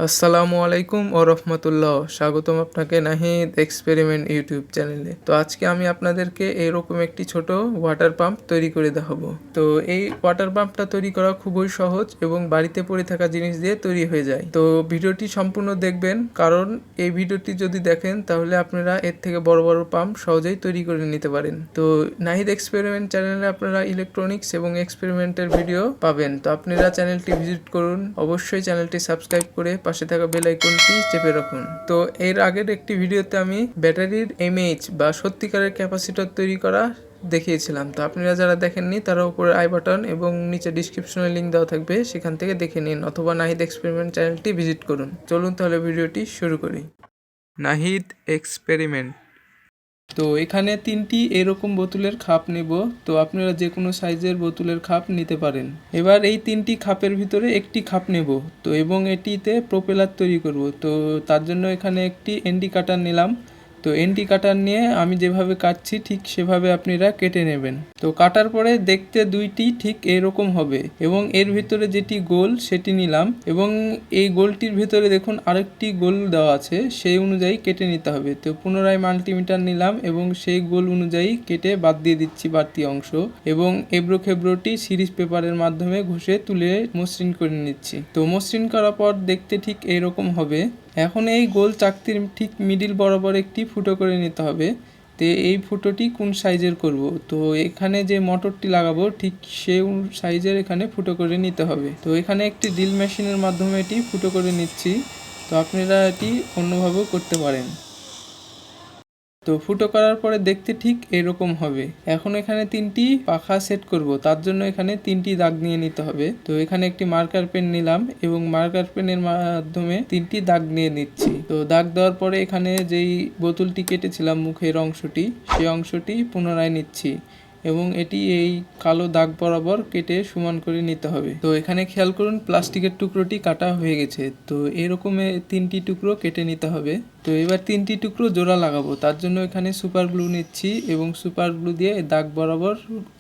আসসালামু আলাইকুম ও রহমতুল্লাহ। স্বাগতম আপনাকে নাহিদ এক্সপেরিমেন্ট ইউটিউব চ্যানেলে। তো আজকে আমি আপনাদেরকে এরকম একটি ছোট ওয়াটার পাম্প তৈরি করে দেখাবো। তো এই ওয়াটার পাম্পটা তৈরি করা খুবই সহজ এবং বাড়িতে পড়ে থাকা জিনিস দিয়ে তৈরি হয়ে যায়। তো ভিডিওটি সম্পূর্ণ দেখবেন, কারণ এই ভিডিওটি যদি দেখেন তাহলে আপনারা এর থেকে বড় বড় পাম্প সহজেই তৈরি করে নিতে পারেন। তো নাহিদ এক্সপেরিমেন্ট চ্যানেলে আপনারা ইলেকট্রনিক্স এবং এক্সপেরিমেন্টের ভিডিও পাবেন। তো আপনারা চ্যানেলটি ভিজিট করুন, অবশ্যই চ্যানেলটি সাবস্ক্রাইব করে পাশে থাকা বেল আইকনটি চেপে রাখুন। তো এর আগের একটি ভিডিওতে আমি ব্যাটারির এমএইচ বা সত্যিকারের ক্যাপাসিটর তৈরি করা দেখিয়েছিলাম। তো আপনারা যারা দেখেননি তারা উপরে আই বাটন এবং নিচে ডিসক্রিপশনে লিঙ্ক দেওয়া থাকবে, সেখান থেকে দেখে নিন, অথবা নাহিদ এক্সপেরিমেন্ট চ্যানেলটি ভিজিট করুন। চলুন তাহলে ভিডিওটি শুরু করি। নাহিদ এক্সপেরিমেন্ট। তো এখানে 3টি এরকম বোতলের খাপ নেব। তো আপনারা যে কোনো সাইজের বোতলের খাপ নিতে পারেন। এবার এই 3টি খাপের ভিতরে একটি খাপ নেব, তো এবং এটিতে প্রোপেলার তৈরি করব। তো তার জন্য এখানে একটি এন্ডি কাটার নিলাম। তো এন্ডি কাটার নিয়ে আমি যেভাবে কাটছি ঠিক সেভাবে আপনারা কেটে নেবেন। তো কাটার পরে দেখতে দুইটি ঠিক এরকম হবে, এবং এর ভিতরে যেটি গোল সেটি নিলাম, এবং এই গোলটির ভিতরে দেখুন আরেকটি গোল দেওয়া আছে, সেই অনুযায়ী কেটে নিতে হবে। তো পুনরায় মাল্টিমিটার নিলাম এবং সেই গোল অনুযায়ী কেটে বাদ দিয়ে দিচ্ছি বাড়তি অংশ, এবং এবড়ো খেবড়োটি সিরিজ পেপারের মাধ্যমে ঘষে তুলে মসৃণ করে নিচ্ছি। তো মসৃণ করার পর দেখতে ঠিক এইরকম হবে। এখন এই গোল চাকতির ঠিক মিডিল বরাবর একটি ফুটো করে নিতে হবে। তো এই ফুটোটি কোন সাইজের করব, তো এখানে যে মোটরটি লাগাবো ঠিক সেই সাইজের এখানে ফুটো করে নিতে হবে। তো এখানে একটি ড্রিল মেশিনের মাধ্যমে এটি ফুটো করে নিচ্ছি। তো আপনারা এটি অন্যভাবেও করতে পারেন। তো ফুটো করার পরে দেখতে ঠিক এরকম হবে। এখন এখানে 3টি পাখা সেট করব, তার জন্য এখানে 3টি দাগ নিয়ে নিতে হবে। তো এখানে একটি মার্কার পেন নিলাম এবং মার্কার পেনের মাধ্যমে 3টি দাগ নিয়ে নিচ্ছি। তো দাগ দেওয়ার পরে এখানে যেই বোতলটি কেটেছিলাম মুখের অংশটি, সেই অংশটি পুনরায় নিচ্ছি এবং এটি এই কালো দাগ বরাবর কেটে সমান করে নিতে হবে। তো এখানে খেয়াল করুন প্লাস্টিকের টুকরোটি কাটা হয়ে গেছে। তো এরকম 3টি টুকরো কেটে নিতে হবে। তো এবার 3টি টুকরো জোড়া লাগাবো, তার জন্য এখানে সুপার গ্লু নিচ্ছি এবং সুপার গ্লু দিয়ে দাগ বরাবর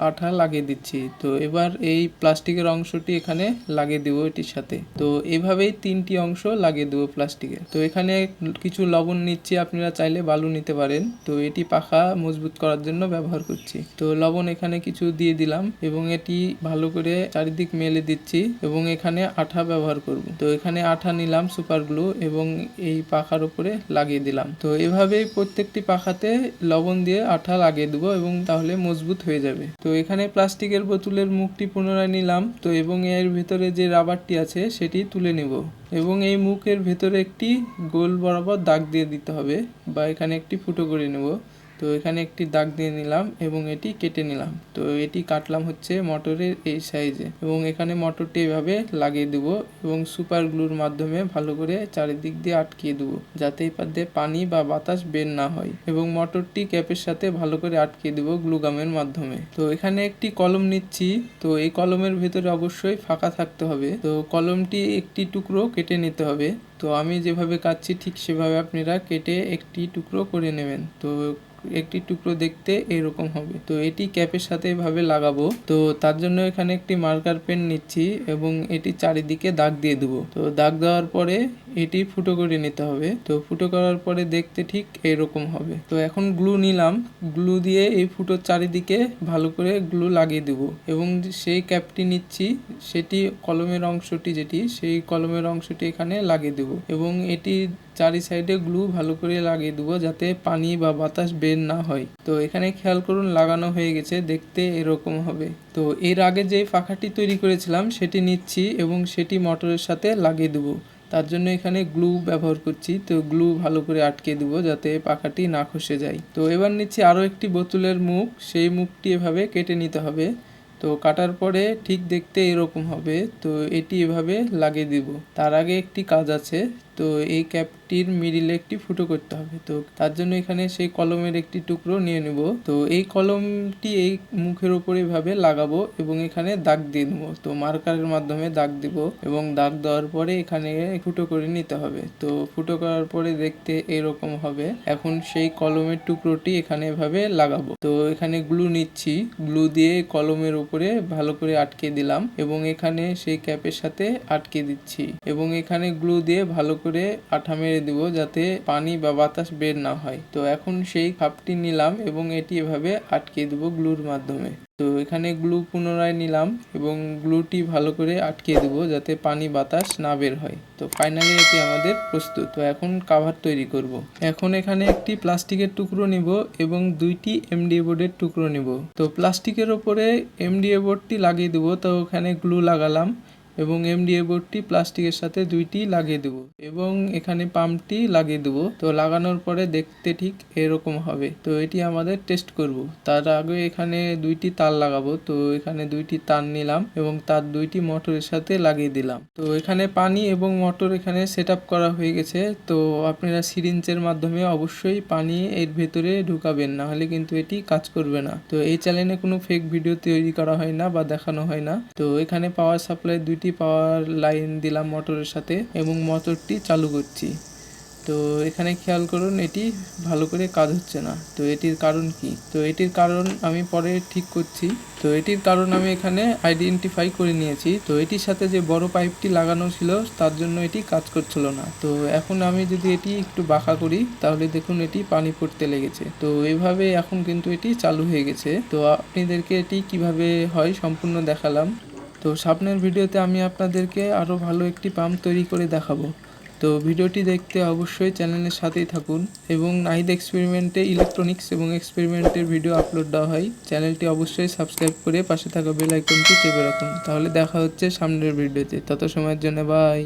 আঠা লাগিয়ে দিচ্ছি। তো এবার এই প্লাস্টিকের অংশটি এখানে লাগিয়ে দেবো এটির সাথে। তো এভাবেই 3টি অংশ লাগিয়ে দেবো প্লাস্টিকের। তো এখানে কিছু লবণ নিচ্ছি, আপনারা চাইলে বালু নিতে পারেন। তো এটি পাখা মজবুত করার জন্য ব্যবহার করছি। তো লবণ এখানে কিছু দিয়ে দিলাম এবং এটি ভালো করে চারিদিক মেলে দিচ্ছি এবং এখানে আঠা ব্যবহার করব। তো এখানে আঠা নিলাম সুপার গ্লু এবং এই পাখার উপরে লাগিয়ে দিলাম। তো এভাবেই প্রত্যেকটি পাখাতে লবণ দিয়ে আঠা লাগিয়ে দেবো এবং তাহলে মজবুত হয়ে যাবে। তো এখানে প্লাস্টিকের বোতলের মুখটি পুনরায় নিলাম, তো এবং এর ভিতরে যে রাবারটি আছে সেটি তুলে নেব এবং এই মুখের ভেতরে একটি গোল বরাবর দাগ দিয়ে দিতে হবে, বা এখানে একটি ফুটো করে নেব। তো এখানে একটি দাগ দিয়ে নিলাম এবং এটি কেটে নিলাম। তো এটি কাটলাম হচ্ছে মোটরের এই সাইজে, এবং এখানে মোটরটি এভাবে লাগিয়ে দেব এবং সুপার গ্লুর মাধ্যমে ভালো করে চারিদিক দিয়ে আটকিয়ে দেবো, যাতে এই দিয়ে পানি বা বাতাস বের না হয়, এবং মোটরটি ক্যাপের সাথে ভালো করে আটকিয়ে দেবো গ্লুগামের মাধ্যমে। তো এখানে একটি কলম নিচ্ছি। তো এই কলমের ভেতরে অবশ্যই ফাঁকা থাকতে হবে। তো কলমটি একটি টুকরো কেটে নিতে হবে। তো আমি যেভাবে কাটছি ঠিক সেভাবে আপনারা কেটে একটি টুকরো করে নেবেন। তো একটি টুকরো দেখতে এরকম হবে। তো এটি ক্যাপের সাথে এভাবে লাগাবো। তো তার জন্য এখানে একটি মার্কার পেন নিচ্ছি এবং এটি চারিদিকে দাগ দিয়ে দেবো। তো দাগ দেওয়ার পরে এটি ফুটো করে নিতে হবে। তো ফুটো করার পরে দেখতে ঠিক এরকম হবে। তো এখন গ্লু নিলাম, গ্লু দিয়ে এই ফুটোর চারিদিকে ভালো করে গ্লু লাগিয়ে দেবো, এবং সেই ক্যাপটি নিচ্ছি, সেটি কলমের অংশটি যেটি, সেই কলমের অংশটি এখানে লাগিয়ে দেবো এবং এটি চারি সাইডে গ্লু ভালো করে লাগিয়ে দেবো, যাতে পানি বা বাতাস বের না হয়। তো এখানে খেয়াল করুন লাগানো হয়ে গেছে, দেখতে এরকম হবে। তো এর আগে যে পাখাটি তৈরি করেছিলাম সেটি নিচ্ছি এবং সেটি মোটরের সাথে লাগিয়ে দেবো। তার জন্য এখানে গ্লু ব্যবহার করছি। তো গ্লু ভালো করে আটকে দেবো যাতে পাখাটি না খসে যায়। তো এবার নিচ্ছি আরও একটি বোতলের মুখ, সেই মুখটি এভাবে কেটে নিতে হবে। তো কাটার পরে ঠিক দেখতে এরকম হবে। তো এটি এভাবে লাগিয়ে দিব। তার আগে একটি কাজ আছে, তো এই ক্যাপটির মিডিলে একটি ফুটো করতে হবে। তো তার জন্য এখানে সেই কলমের একটি টুকরো নিয়ে নেব। তো এই কলমটি এই মুখের উপরে এভাবে লাগাবো এবং এখানে দাগ দিয়ে নেবো। তো মার্কারের মাধ্যমে দাগ দিব এবং দাগ দেওয়ার পরে এখানে ফুটো করে নিতে হবে। তো ফুটো করার পরে দেখতে এরকম হবে। এখন সেই কলমের টুকরোটি এখানে এভাবে লাগাবো। তো এখানে গ্লু নিচ্ছি, গ্লু দিয়ে কলমের উপরে ভালো করে আটকে দিলাম এবং এখানে সেই ক্যাপের সাথে আটকে দিচ্ছি এবং এখানে গ্লু দিয়ে ভালো করে আঠা মেরে দিব যাতে পানি বা বাতাস বের না হয়। তো এখন সেই কাপটি নিলাম এবং এটি এভাবে আটকে দেবো গ্লুর মাধ্যমে। তো এখানে গ্লু পুনরায় নিলাম এবং গ্লুটি ভালো করে আটকে দেবো যাতে পানি বাতাস না বের হয়। তো ফাইনালি এটি আমাদের প্রস্তুত। তো এখন কাভার তৈরি করব। এখন এখানে একটি প্লাস্টিকের টুকরো নিব এবং দুইটি এমডিএ বোর্ডের টুকরো নিব। তো প্লাস্টিকের ওপরে এমডিএ বোর্ডটি লাগিয়ে দেবো। তো ওখানে গ্লু লাগালাম এবং এমডিএ বোর্ডটি প্লাস্টিকের সাথে দুইটি লাগিয়ে দেবো এবং এখানে পাম্পটি লাগিয়ে দেবো। তো লাগানোর পরে দেখতে ঠিক এরকম হবে। তো এটি আমাদের টেস্ট করব। তার আগে এখানে দুইটি তার লাগাবো। তো এখানে দুইটি তার নিলাম এবং তার দুইটি মোটরের সাথে লাগিয়ে দিলাম। তো এখানে পানি এবং মোটর এখানে সেট আপ করা হয়ে গেছে। তো আপনারা সিরিঞ্জের মাধ্যমে অবশ্যই পানি এর ভেতরে ঢুকাবেন, না হলে কিন্তু এটি কাজ করবে না। তো এই চ্যানেলে কোনো ফেক ভিডিও তৈরি করা হয় না বা দেখানো হয় না। তো এখানে পাওয়ার সাপ্লাই দুইটি পাওয়ার লাইন দিলাম মোটরের সাথে এবং মোটরটি চালু করছি। তো এখানে খেয়াল করুন এটি ভালো করে কাজ হচ্ছে না। তো এটির কারণ কি? তো এটির কারণ আমি পরে ঠিক করছি। তো এটির কারণ আমি এখানে আইডেন্টিফাই করে নিয়েছি। তো এটির সাথে যে বড় পাইপটি লাগানো ছিল তার জন্য এটি কাজ করছিল না। তো এখন আমি যদি এটি একটু বাঁকা করি তাহলে দেখুন এটি পানি পড়তে লেগেছে। তো এইভাবে এখন কিন্তু এটি চালু হয়ে গেছে। তো আপনাদেরকে এটি কিভাবে হয় সম্পূর্ণ দেখালাম। তো সামনের ভিডিওতে আমি আপনাদেরকে আরও ভালো একটি পাম্প তৈরি করে দেখাবো। তো ভিডিওটি দেখতে অবশ্যই চ্যানেলের সাথেই থাকুন এবং নাহিদ এক্সপেরিমেন্টে ইলেকট্রনিক্স এবং এক্সপেরিমেন্টের ভিডিও আপলোড দেওয়া হয়। চ্যানেলটি অবশ্যই সাবস্ক্রাইব করে পাশে থাকা বেল আইকনটি চেপে রাখুন। তাহলে দেখা হচ্ছে সামনের ভিডিওতে। তত সময়ের জন্য বাই।